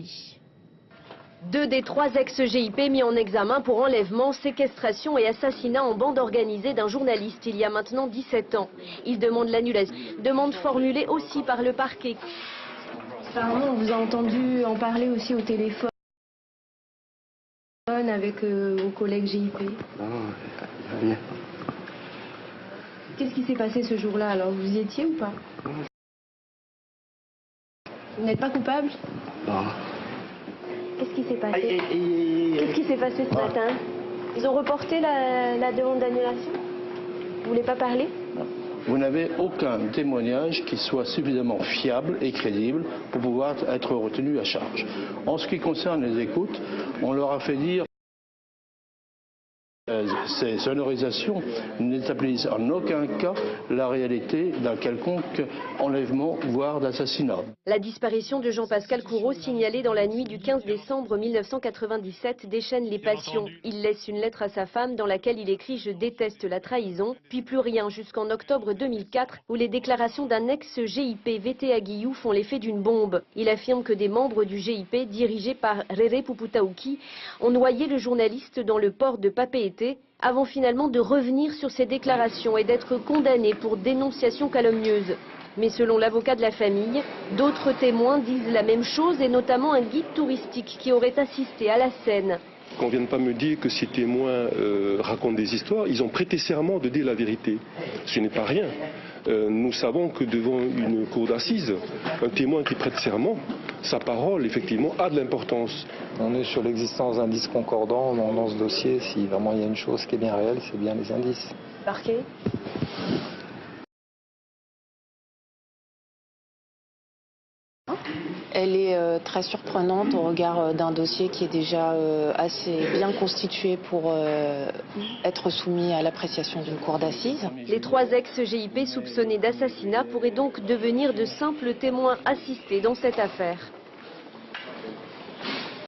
Californie. 2 des 3 ex-GIP mis en examen pour enlèvement, séquestration et assassinat en bande organisée d'un journaliste il y a maintenant 17 ans. Ils demandent l'annulation, demande formulée aussi par le parquet. Apparemment, on vous a entendu en parler aussi au téléphone avec vos collègues GIP. Non, rien. Qu'est-ce qui s'est passé ce jour-là alors? Vous y étiez ou pas? Vous n'êtes pas coupable? Non. Qu'est-ce qui s'est passé? Qu'est-ce qui s'est passé ce matin? Ils ont reporté la demande d'annulation? Vous voulez pas parler? Vous n'avez aucun témoignage qui soit suffisamment fiable et crédible pour pouvoir être retenu à charge. En ce qui concerne les écoutes, on leur a fait dire ces sonorisations n'établissent en aucun cas la réalité d'un quelconque enlèvement, voire d'assassinat. La disparition de Jean-Pascal Courreau, signalée dans la nuit du 15 décembre 1997, déchaîne les passions. Il laisse une lettre à sa femme dans laquelle il écrit « Je déteste la trahison », puis plus rien jusqu'en octobre 2004, où les déclarations d'un ex-GIP, VT Aguillou, font l'effet d'une bombe. Il affirme que des membres du GIP, dirigés par Rere Puputaouki, ont noyé le journaliste dans le port de Papeete, avant finalement de revenir sur ses déclarations et d'être condamné pour dénonciation calomnieuse. Mais selon l'avocat de la famille, d'autres témoins disent la même chose et notamment un guide touristique qui aurait assisté à la scène. Qu'on ne vienne pas me dire que ces témoins racontent des histoires, ils ont prêté serment de dire la vérité. Ce n'est pas rien. Nous savons que devant une cour d'assises, un témoin qui prête serment, sa parole effectivement a de l'importance. On est sur l'existence d'indices concordants dans ce dossier. Si vraiment il y a une chose qui est bien réelle, c'est bien les indices. Parquet? Elle est très surprenante au regard d'un dossier qui est déjà assez bien constitué pour être soumis à l'appréciation d'une cour d'assises. Les 3 ex-GIP soupçonnés d'assassinat pourraient donc devenir de simples témoins assistés dans cette affaire.